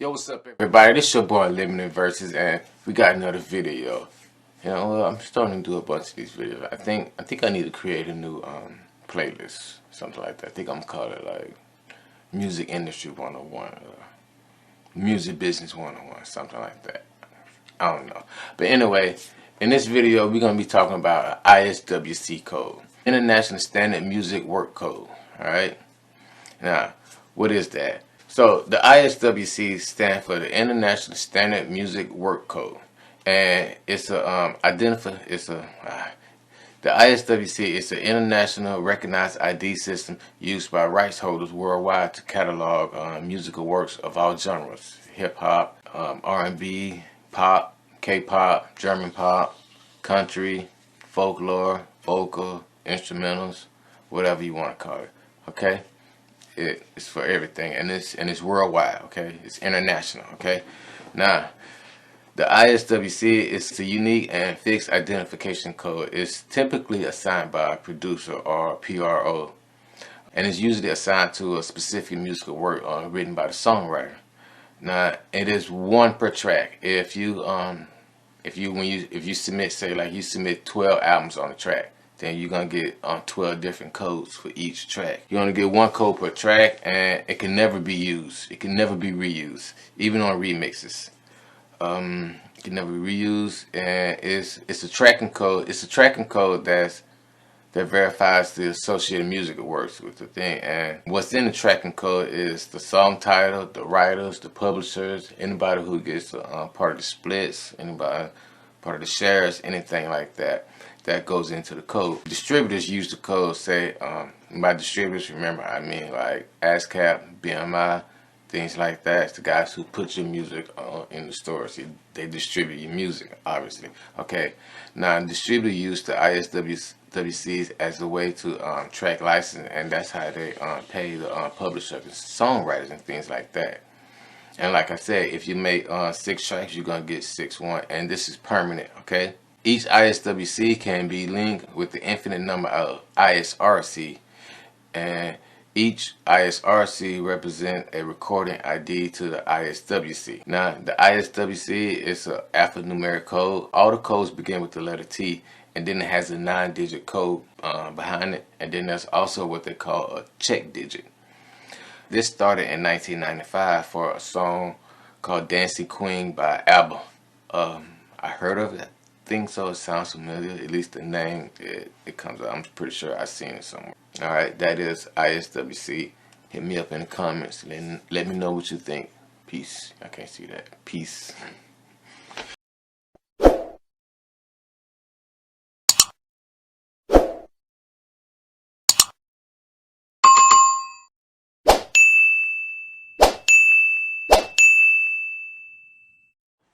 Yo, what's up, everybody? This your boy Limited Versus, and we got another video. You know, I'm starting to do a bunch of these videos. I think I need to create a new playlist, something like that. I think I'm gonna call it like Music Industry 101, Music Business 101, something like that. I don't know. But anyway, in this video, we're gonna be talking about ISWC code, International Standard Music Work Code. All right. Now, what is that? So the ISWC stands for the International Standard Music Work Code, and it's a the ISWC is an international recognized ID system used by rights holders worldwide to catalog musical works of all genres: hip hop, R&B, pop, K-pop, German pop, country, folklore, vocal, instrumentals, whatever you want to call it. Okay. It's for everything, and it's worldwide. Okay, it's international. Okay, now the ISWC is a unique and fixed identification code. It's typically assigned by a producer or PRO, and is usually assigned to a specific musical work written by the songwriter. Now it is one per track. If you submit, say like you submit 12 albums on a track, then you're gonna get 12 different codes for each track. You only get one code per track, and it can never be used. It can never be reused, even on remixes. It can never be reused, and it's a tracking code. It's a tracking code that verifies the associated music it works with the thing. And what's in the tracking code is the song title, the writers, the publishers, anybody who gets part of the splits, anybody part of the shares, anything like that. That goes into the code. Distributors use the code. Say, by distributors, remember, I mean like ASCAP, BMI, things like that. It's the guys who put your music in the stores. They distribute your music, obviously. Okay. Now, distributor use the ISWCs as a way to track license, and that's how they pay the publishers, songwriters, and things like that. And like I said, if you make 6 tracks, you're gonna get 6-1, and this is permanent. Okay. Each ISWC can be linked with the infinite number of ISRC, and each ISRC represents a recording ID to the ISWC. Now, the ISWC is an alphanumeric code. All the codes begin with the letter T, and then it has a 9-digit code behind it, and then there's also what they call a check digit. This started in 1995 for a song called Dancing Queen by ABBA. I heard of it. Think so. It sounds familiar. At least the name it comes up. I'm pretty sure I've seen it somewhere. All right, that is ISWC. Hit me up in the comments. Let me know what you think. Peace. I can't see that. Peace.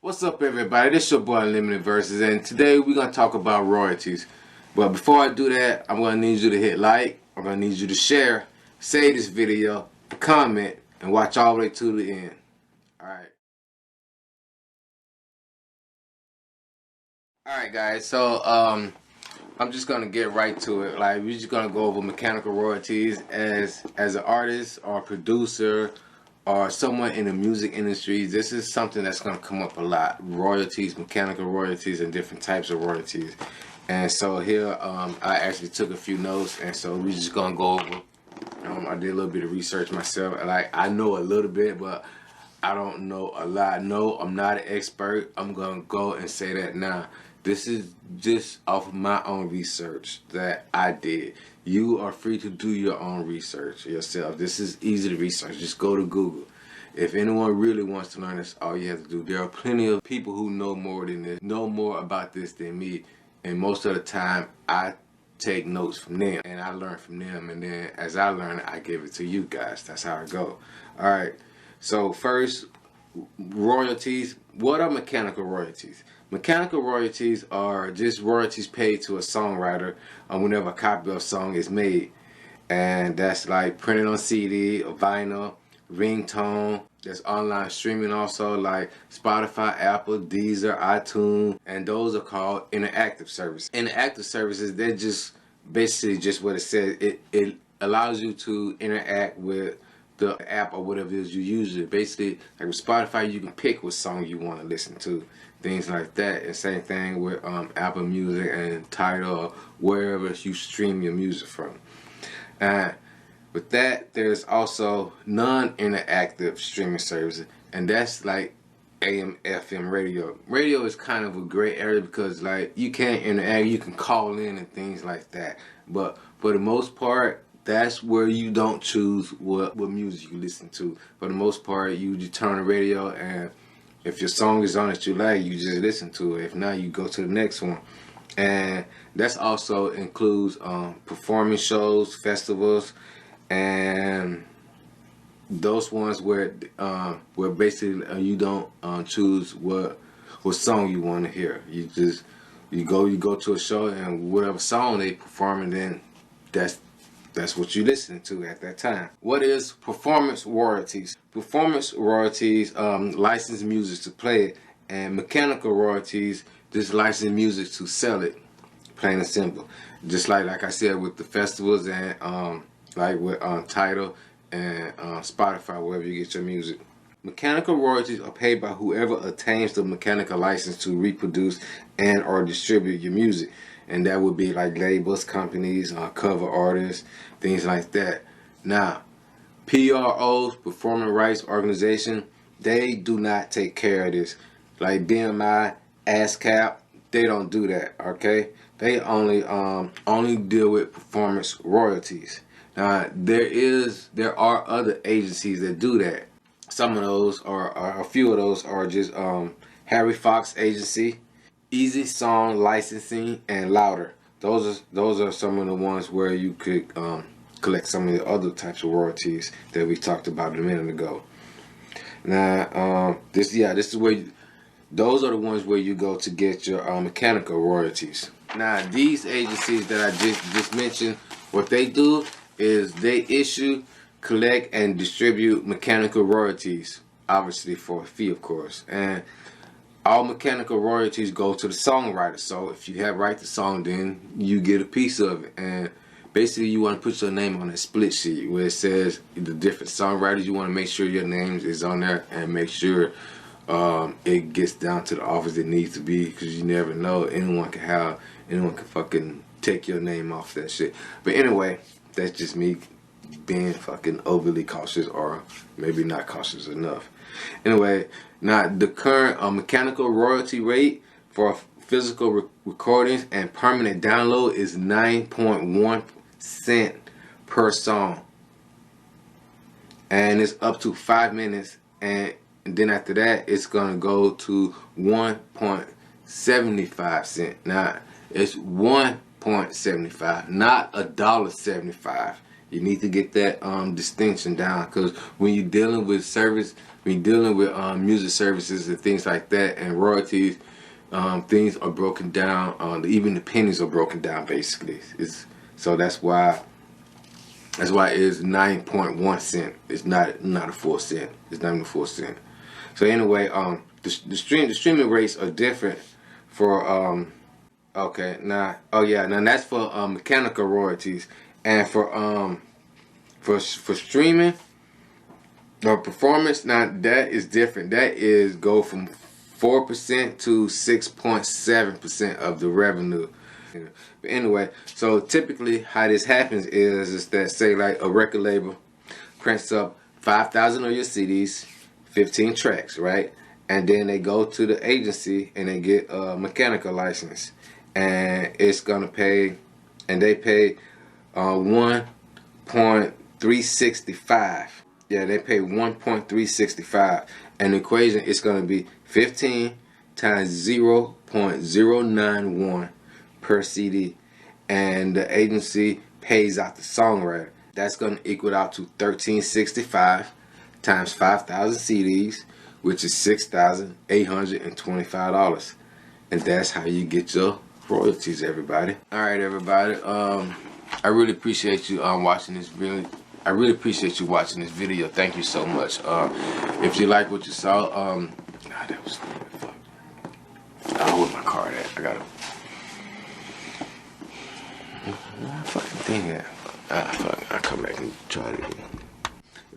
What's up, everybody? This your boy Limited Versus, and today we're gonna talk about royalties. But before I do that, I'm gonna need you to hit like. I'm gonna need you to share, save this video, comment, and watch all the way to the end. Alright. Alright, guys, so I'm just gonna get right to it. Like, we're just gonna go over mechanical royalties as an artist or producer or someone in the music industry. This is something that's going to come up a lot: royalties, mechanical royalties, and different types of royalties. And so here I actually took a few notes, and so we're just going to go over. I did a little bit of research myself. Like, I know a little bit, but I don't know a lot. No, I'm not an expert. I'm going to go and say that now. This is just off of my own research that I did. You are free to do your own research yourself. This is easy to research. Just go to Google. If anyone really wants to learn this, all you have to do. There are plenty of people who know more than this, know more about this than me. And most of the time, I take notes from them, and I learn from them. And then as I learn, I give it to you guys. That's how I go. All right. So first, royalties. What are mechanical royalties? Mechanical royalties are just royalties paid to a songwriter whenever a copy of a song is made. And that's like printed on CD or vinyl, ringtone. There's online streaming also, like Spotify, Apple, Deezer, iTunes, and those are called interactive services. Interactive services, they're just basically just what it says. It allows you to interact with the app or whatever it is you use. It basically, like with Spotify, you can pick what song you want to listen to, things like that. And same thing with Apple Music and Tidal or wherever you stream your music from. With that, there's also non-interactive streaming services, and that's like AM, FM radio. Radio is kind of a gray area because like you can't interact, you can call in and things like that. But for the most part, that's where you don't choose what music you listen to. For the most part, you just turn the radio, and if your song is on that you like, you just listen to it. If not, you go to the next one. And that's also includes performance shows, festivals, and those ones where basically you don't choose what song you want to hear. You go to a show, and whatever song they performing, then that's what you listen to at that time. What is performance royalties? Performance royalties license music to play it, and mechanical royalties just license music to sell it. Plain and simple. Just like I said with the festivals and like with Tidal and Spotify, wherever you get your music. Mechanical royalties are paid by whoever attains the mechanical license to reproduce and or distribute your music. And that would be like labels, companies, cover artists, things like that. Now, PROs, Performing Rights Organization, they do not take care of this. Like BMI, ASCAP, they don't do that, okay? They only deal with performance royalties. Now, there are other agencies that do that. Some of those are a few of those are just Harry Fox Agency, Easy Song Licensing, and Louder. Those are some of the ones where you could collect some of the other types of royalties that we talked about a minute ago. Now, this is where those are the ones where you go to get your mechanical royalties. Now, these agencies that I just mentioned, what they do is they issue, collect, and distribute mechanical royalties, obviously for a fee, of course. And all mechanical royalties go to the songwriter. So if you have write the song, then you get a piece of it. And basically, you want to put your name on a split sheet where it says the different songwriters. You want to make sure your name is on there and make sure it gets down to the office it needs to be, because you never know, anyone can fucking take your name off that shit. But anyway, that's just me being fucking overly cautious, or maybe not cautious enough. Anyway, now the current mechanical royalty rate for physical recordings and permanent download is 9.1 cent per song, and it's up to 5 minutes, and then after that it's gonna go to 1.75 cent. Now it's 1.75, not $1.75. You need to get that distinction down, because when you're dealing with music services and things like that and royalties, things are broken down. Even the pennies are broken down, basically. So that's why it is 9.1 cent. It's not a 4 cent. It's not even 4 cent. So anyway, the streaming rates are different for now that's for mechanical royalties, and for streaming or performance, now that is different. That is go from 4% to 6.7% of the revenue. But anyway, so typically how this happens is that, say like a record label prints up 5,000 of your CDs, 15 tracks, right? And then they go to the agency and they get a mechanical license, and it's gonna pay, and they pay 1.365. Yeah, they pay 1.365, and the equation is gonna be 15 times 0.091 per CD, and the agency pays out the songwriter. That's gonna equal out to 1365 times 5,000 CDs, which is $6,825, and that's how you get your royalties, everybody. All right, everybody. I really appreciate you watching this video. I really appreciate you watching this video. Thank you so much. If you like what you saw, that was fuck. Where's my card at? I got it. Fucking thing at. Fuck. I'll come back and try it again.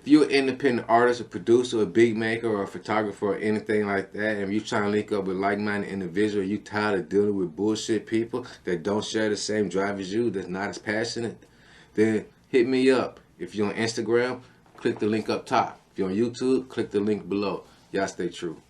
If you're an independent artist, a producer, a beat maker, or a photographer, or anything like that, and you're trying to link up with like-minded individuals, you tired of dealing with bullshit people that don't share the same drive as you, that's not as passionate, then hit me up. If you're on Instagram, click the link up top. If you're on YouTube, click the link below. Y'all stay true.